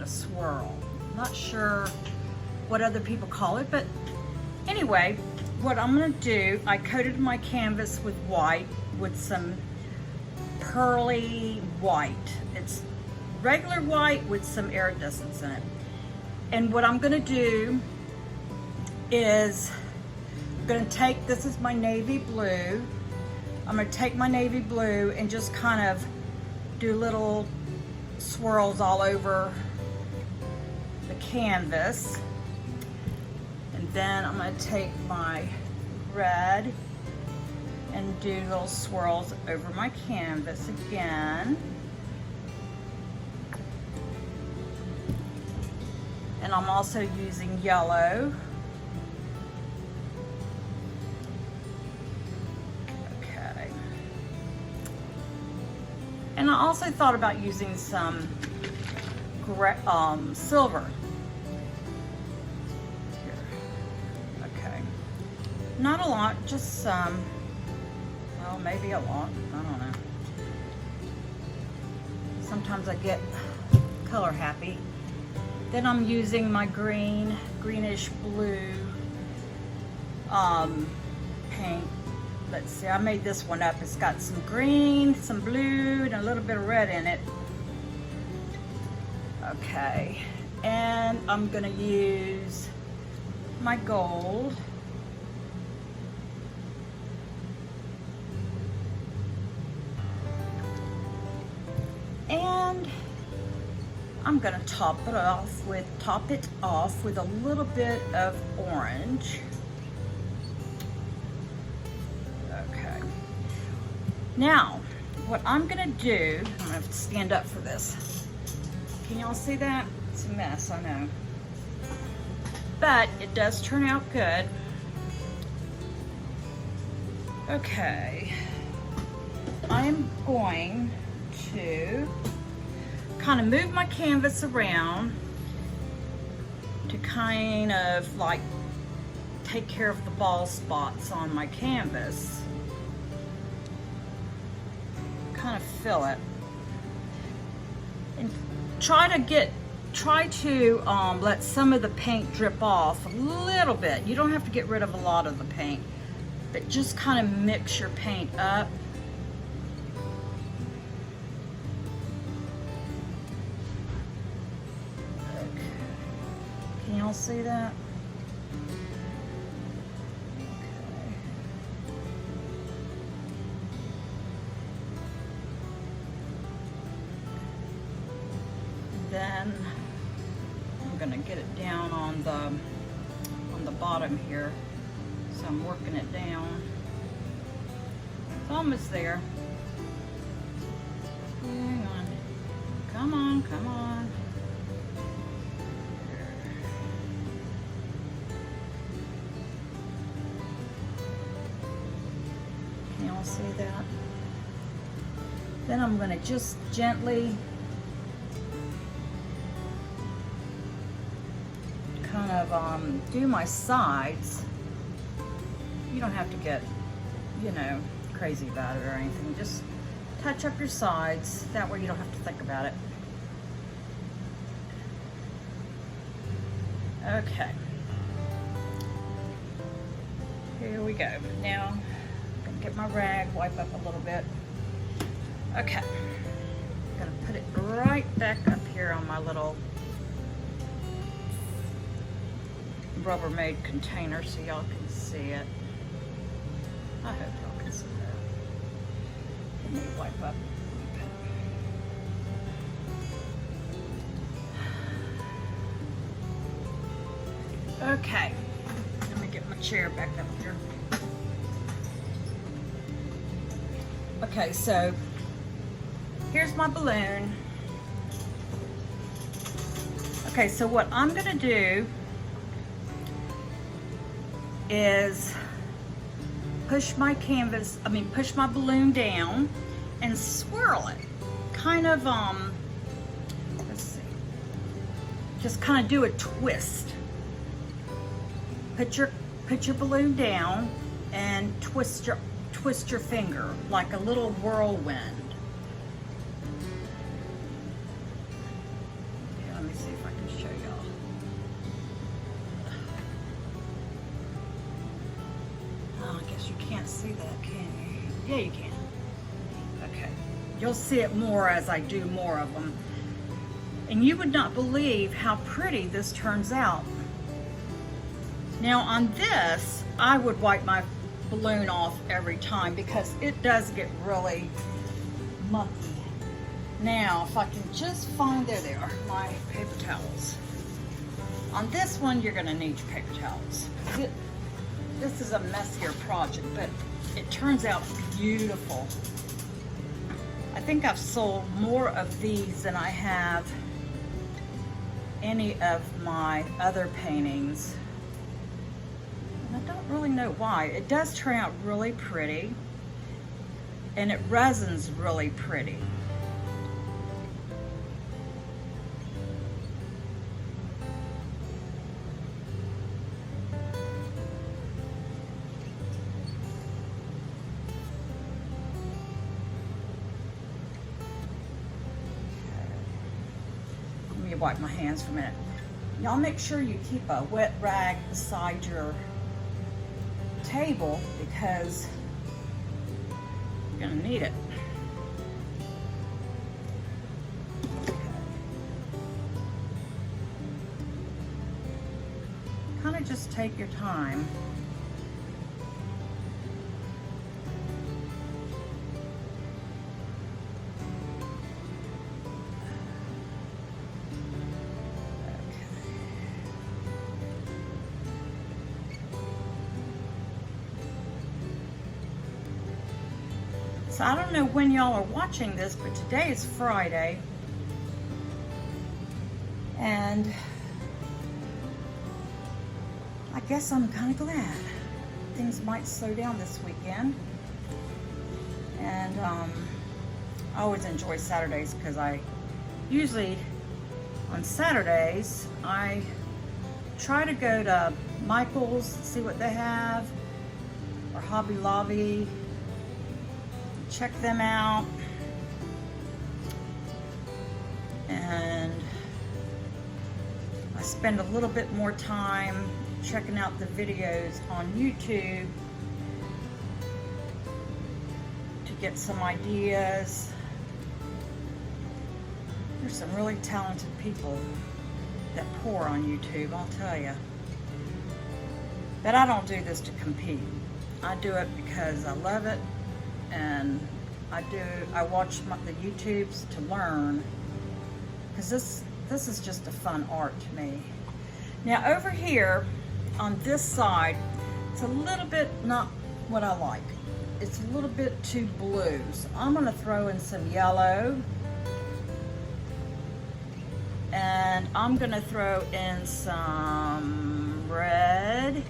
a swirl. Not sure what other people call it, but anyway, what I'm gonna do, I coated my canvas with white, with some pearly white. It's regular white with some iridescence in it. And what I'm gonna do is, I'm gonna take, this is my navy blue. I'm gonna take my navy blue and just kind of do little swirls all over the canvas. And then I'm gonna take my red and do little swirls over my canvas again. And I'm also using yellow. Okay. And I also thought about using some silver. Here. Okay. Not a lot, just some. Well, maybe a lot, I don't know. Sometimes I get color happy. Then I'm using my greenish blue paint. Let's see, I made this one up. It's got some green, some blue, and a little bit of red in it. Okay, and I'm gonna use my gold. And I'm gonna top it off with a little bit of orange. Okay. Now, what I'm gonna do, I'm gonna have to stand up for this. Can y'all see that? It's a mess, I know. But it does turn out good. Okay. I'm going to kind of move my canvas around to kind of like take care of the bald spots on my canvas. Kind of fill it. And try to let some of the paint drip off a little bit. You don't have to get rid of a lot of the paint, but just kind of mix your paint up. Can y'all see that? Okay. Then I'm gonna get it down on the bottom here. So I'm working it down. It's almost there. Hang on. Come on, come on. See that? Then I'm going to just gently kind of do my sides. You don't have to get, you know, crazy about it or anything. Just touch up your sides. That way you don't have to think about it. Okay. Here we go. Now, get my rag, wipe up a little bit. Okay, I'm gonna put it right back up here on my little Rubbermaid container so y'all can see it. I hope y'all can see that. Let me wipe up. Okay, let me get my chair back up here. Okay, so here's my balloon. Okay, so what I'm gonna do is push my balloon down and swirl it. Kind of, let's see, just kind of do a twist. Put your balloon down and twist your finger like a little whirlwind. Okay, let me see if see that, can you? Yeah, you can. Okay. You'll see it more as I do more of them. And you would not believe how pretty this turns out. Now on this, I would wipe my balloon off every time because it does get really mucky. Now, if I can just find, there they are, my paper towels. On this one, you're gonna need your paper towels. This is a messier project, but it turns out beautiful. I think I've sold more of these than I have any of my other paintings. And I don't really know why. It does turn out really pretty, and it resins really pretty. Wipe my hands for a minute. Y'all make sure you keep a wet rag beside your table because you're gonna need it. Okay. Kind of just take your time. So I don't know when y'all are watching this, but today is Friday. And I guess I'm kind of glad. Things might slow down this weekend. And I always enjoy Saturdays because I usually, on Saturdays, I try to go to Michael's, see what they have, or Hobby Lobby. Check them out, and I spend a little bit more time checking out the videos on YouTube to get some ideas. There's some really talented people that pour on YouTube, I'll tell you. But I don't do this to compete. I do it because I love it. And I watch the YouTubes to learn, because this is just a fun art to me. Now over here on this side, it's a little bit not what I like. It's a little bit too blue, so I'm gonna throw in some yellow, and I'm gonna throw in some red.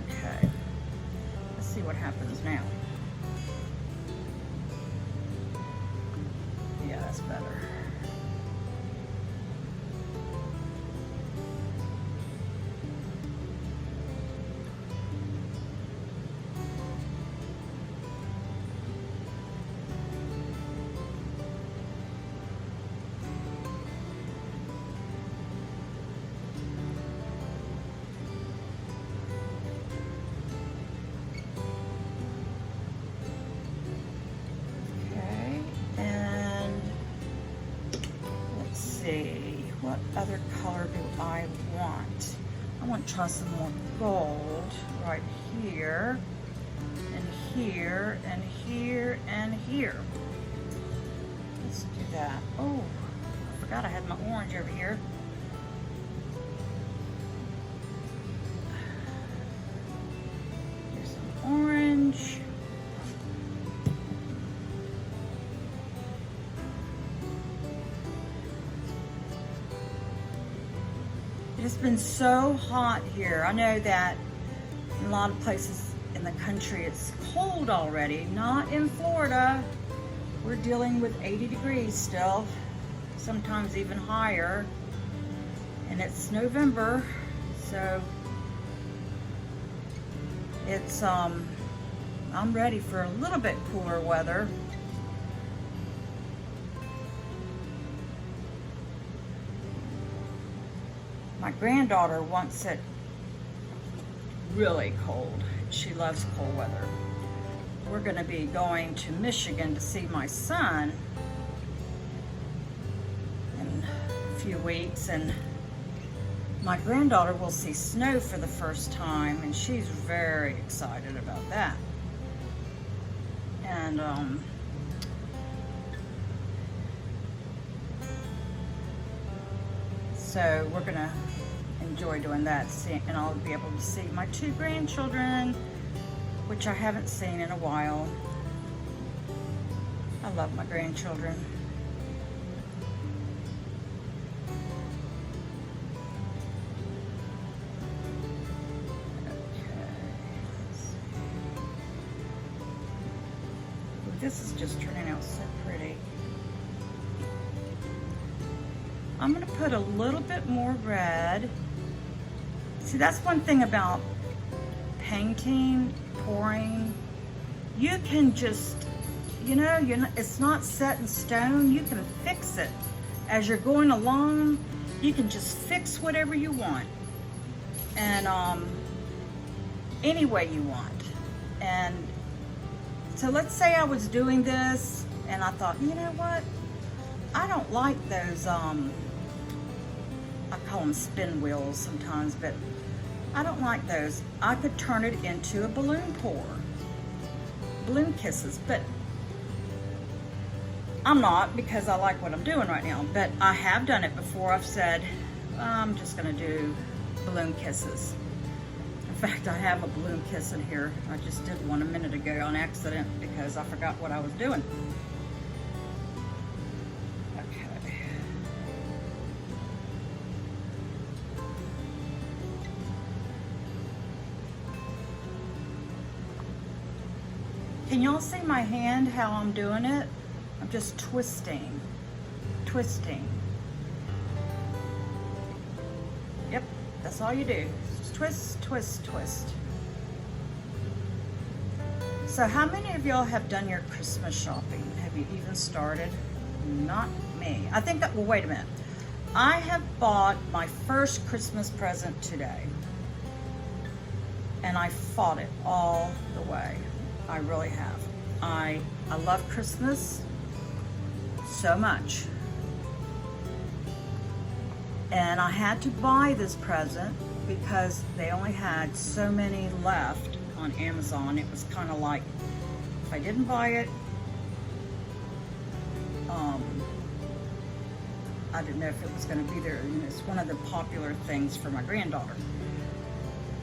Okay, let's see what happens now. Yeah, that's better. What other color do I want? I want to try some more gold right here, and here, and here, and here. Let's do that. Oh, I forgot I had my orange over here. Here's some orange. It's been so hot here. I know that in a lot of places in the country it's cold already. Not in Florida. We're dealing with 80 degrees still, sometimes even higher. And it's November, so it's I'm ready for a little bit cooler weather. My granddaughter wants it really cold. She loves cold weather. We're gonna be going to Michigan to see my son in a few weeks, and my granddaughter will see snow for the first time, and she's very excited about that. And so we're gonna enjoy doing that, and I'll be able to see my 2 grandchildren, which I haven't seen in a while. I love my grandchildren. This is just turning out so pretty. I'm gonna put a little bit more red. See, that's one thing about painting, pouring. You can just, it's not set in stone. You can fix it. As you're going along, you can just fix whatever you want. And any way you want. And so let's say I was doing this and I thought, you know what? I don't like those, I call them spin wheels sometimes, but I don't like those. I could turn it into a balloon pour, balloon kisses, but I'm not, because I like what I'm doing right now. But I have done it before. I've said, I'm just gonna do balloon kisses. In fact, I have a balloon kiss in here. I just did one a minute ago on accident because I forgot what I was doing. Okay. Can y'all see my hand, how I'm doing it? I'm just twisting, twisting. Yep, that's all you do. Twist, twist, twist. So how many of y'all have done your Christmas shopping? Have you even started? Not me. I think that, well, wait a minute. I have bought my first Christmas present today. And I fought it all the way. I really have. I love Christmas so much. And I had to buy this present because they only had so many left on Amazon. It was kind of like, if I didn't buy it, I didn't know if it was going to be there. It's one of the popular things for my granddaughter.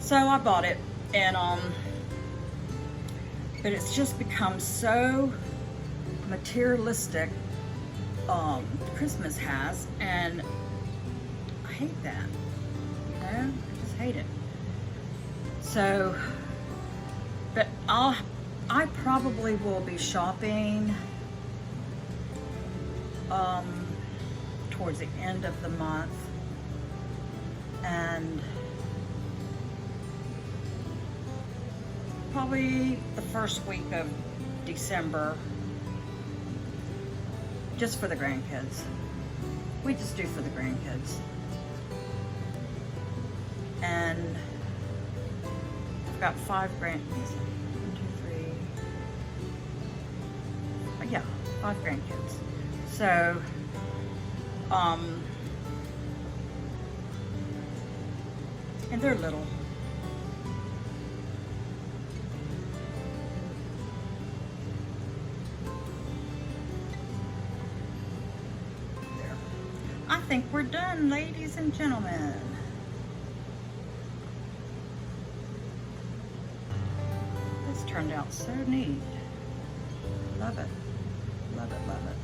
So I bought it, and but it's just become so materialistic, Christmas has, and I hate that, I just hate it. So, but I probably will be shopping towards the end of the month, and probably the first week of December, just for the grandkids. We just do for the grandkids. And I've got 5 grandkids. 1, 2, 3. Yeah, 5 grandkids. So, and they're little. There. I think we're done, ladies and gentlemen. This turned out so neat. Love it. Love it, love it.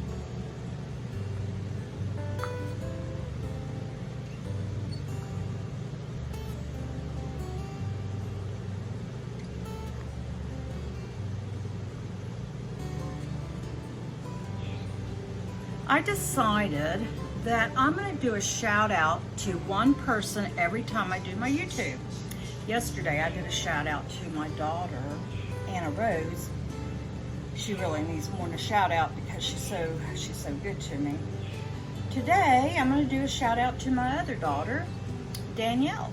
I decided that I'm going to do a shout out to one person every time I do my YouTube. Yesterday I did a shout out to my daughter, Anna Rose. She really needs more than a shout out because she's so good to me. Today I'm going to do a shout out to my other daughter, Danielle.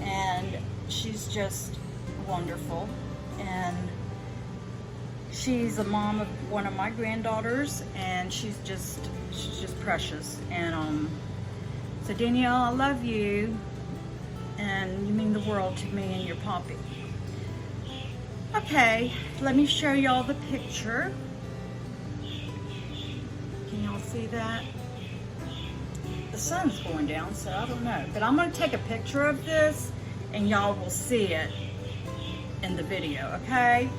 And she's just wonderful. And she's a mom of one of my granddaughters, and she's just precious. And so Danielle, I love you, and you mean the world to me and your Poppy. Okay, let me show y'all the picture. Can y'all see that? The sun's going down, so I don't know. But I'm going to take a picture of this, and y'all will see it in the video, okay?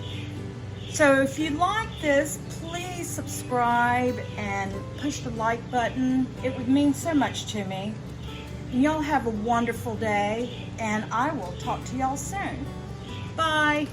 So if you like this, please subscribe and push the like button. It would mean so much to me. And y'all have a wonderful day, and I will talk to y'all soon. Bye.